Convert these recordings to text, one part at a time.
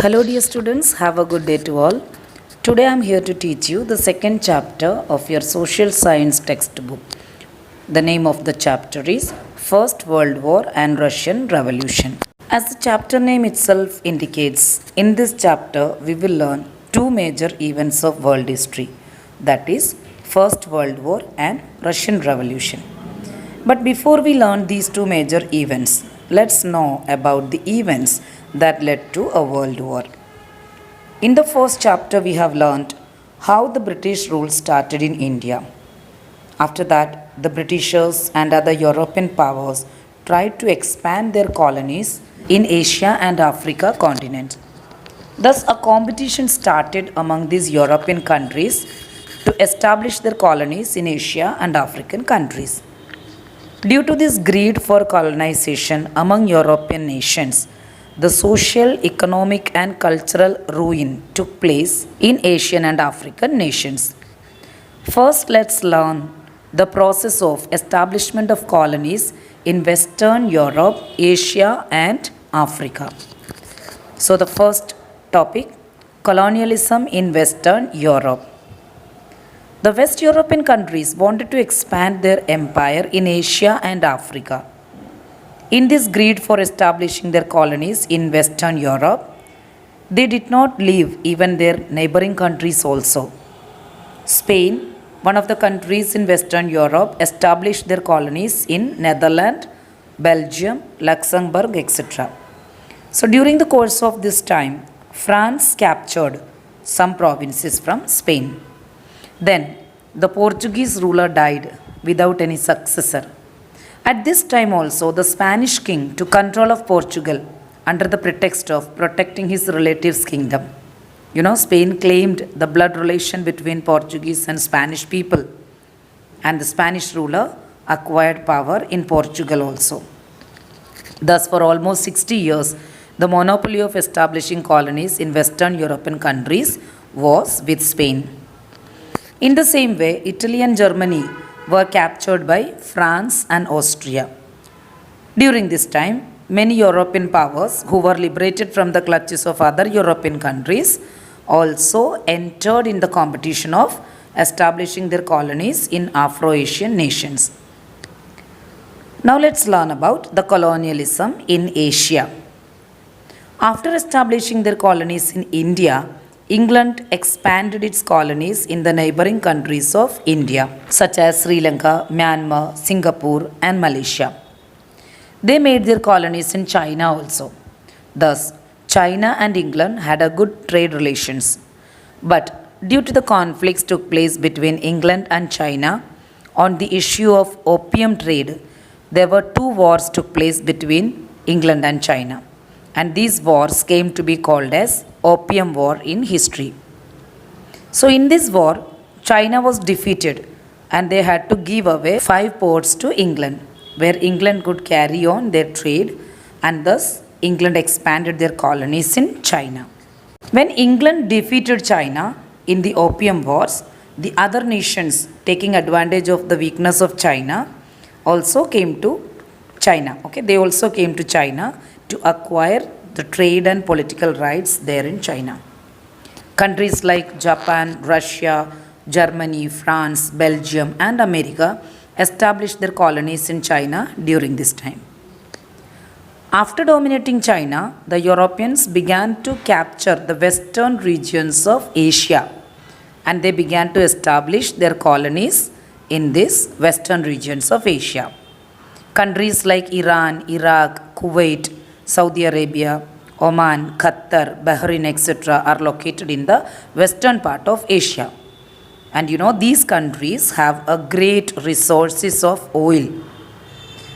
Hello, dear students. Have a good day to all. Today I am here to teach you the second chapter of your social science textbook. The name of the chapter is First World War and Russian Revolution. As the chapter name itself indicates, in this chapter we will learn two major events of world history, that is First World War and Russian Revolution. But before we learn these two major events, let's know about the events that led to a world war. In the first chapter, we have learned how the British rule started in India. After that, the Britishers and other European powers tried to expand their colonies in Asia and Africa continent. Thus, a competition started among these European countries to establish their colonies in Asia and African countries. Due to this greed for colonization among European nations, the social, economic, and cultural ruin took place in Asian and African nations. First, let's learn the process of establishment of colonies in Western Europe, Asia, and Africa. So, the first topic, colonialism in Western Europe. The West European countries wanted to expand their empire in Asia and Africa. In this greed for establishing their colonies in Western Europe, they did not leave even their neighboring countries also. Spain, one of the countries in Western Europe, established their colonies in Netherlands, Belgium, Luxembourg, etc. So during the course of this time, France captured some provinces from Spain. Then the Portuguese ruler died without any successor. At this time also, the Spanish king took control of Portugal under the pretext of protecting his relative's kingdom. Spain claimed the blood relation between Portuguese and Spanish people, and the Spanish ruler acquired power in Portugal also. Thus, for almost 60 years, the monopoly of establishing colonies in Western European countries was with Spain. In the same way, Italy and Germany were captured by France and Austria. During this time, many European powers who were liberated from the clutches of other European countries also entered in the competition of establishing their colonies in Afro-Asian nations. Now let's learn about the colonialism in Asia. After establishing their colonies in India, England expanded its colonies in the neighboring countries of India, such as Sri Lanka, Myanmar, Singapore, and Malaysia. They made their colonies in China also. Thus, China and England had a good trade relations. But due to the conflicts took place between England and China on the issue of opium trade, there were two wars took place between England and China. And these wars came to be called as Opium War in history. So in this war, China was defeated and they had to give away 5 ports to England, where England could carry on their trade, and thus England expanded their colonies in China. When England defeated China in the Opium Wars, the other nations, taking advantage of the weakness of China, also came to China. They also came to China to acquire the trade and political rights there in China. Countries like Japan, Russia, Germany, France, Belgium, and America established their colonies in China during this time. After dominating China, the Europeans began to capture the western regions of Asia, and they began to establish their colonies in these western regions of Asia. Countries like Iran, Iraq, Kuwait, Saudi Arabia, Oman, Qatar, Bahrain, etc. are located in the western part of Asia. And these countries have a great resources of oil.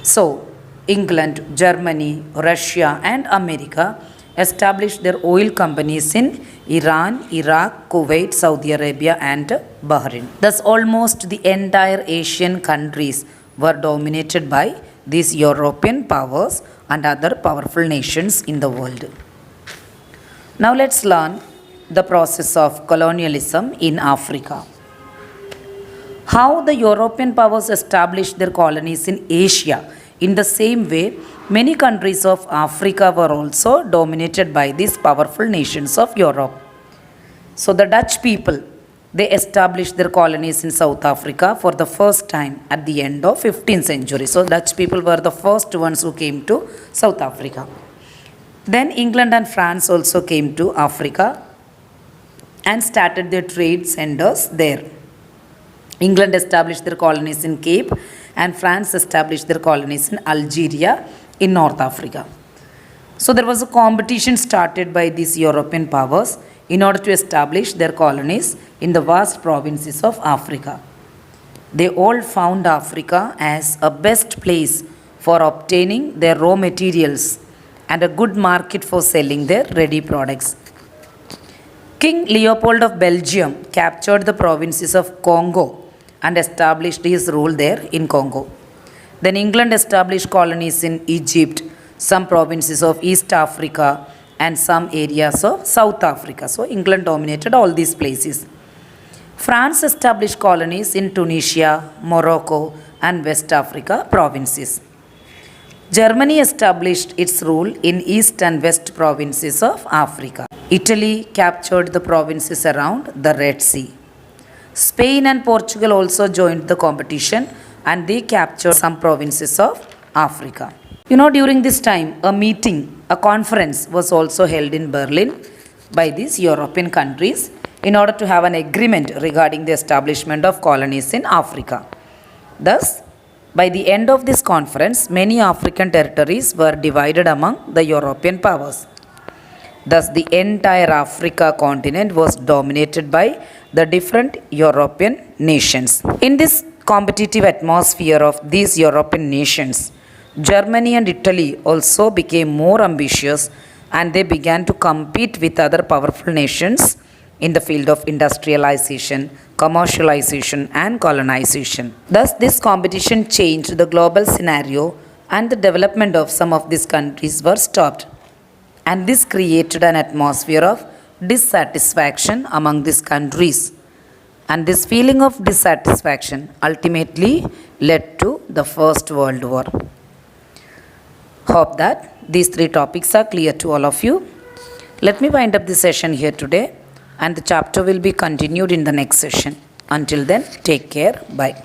So, England, Germany, Russia, and America established their oil companies in Iran, Iraq, Kuwait, Saudi Arabia, and Bahrain. Thus, almost the entire Asian countries were dominated by these European powers and other powerful nations in the world. Now let's learn the process of colonialism in Africa. How the European powers established their colonies in Asia In the same way, many countries of Africa were also dominated by these powerful nations of Europe. So the Dutch people, they established their colonies in South Africa for the first time at the end of 15th century. So Dutch people were the first ones who came to South Africa. Then England and France also came to Africa and started their trade centers there. England established their colonies in Cape and France established their colonies in Algeria in North Africa. So there was a competition started by these European powers in order to establish their colonies in the vast provinces of Africa. They all found Africa as a best place for obtaining their raw materials and a good market for selling their ready products. King Leopold of Belgium captured the provinces of Congo and established his rule there in Congo. Then England established colonies in Egypt, some provinces of East Africa, and some areas of South Africa. So England dominated all these places. France established colonies in Tunisia, Morocco, and West Africa provinces. Germany established its rule in East and West provinces of Africa. Italy captured the provinces around the Red Sea. Spain and Portugal also joined the competition and they captured some provinces of Africa. During this time, a conference was also held in Berlin by these European countries in order to have an agreement regarding the establishment of colonies in Africa. Thus, by the end of this conference, many African territories were divided among the European powers. Thus, the entire Africa continent was dominated by the different European nations. In this competitive atmosphere of these European nations, Germany and Italy also became more ambitious and they began to compete with other powerful nations in the field of industrialization, commercialization, and colonization. Thus, this competition changed the global scenario and the development of some of these countries were stopped. And this created an atmosphere of dissatisfaction among these countries. And this feeling of dissatisfaction ultimately led to the First World War. Hope that these three topics are clear to all of you. Let me wind up the session here today, and the chapter will be continued in the next session. Until then, take care. Bye.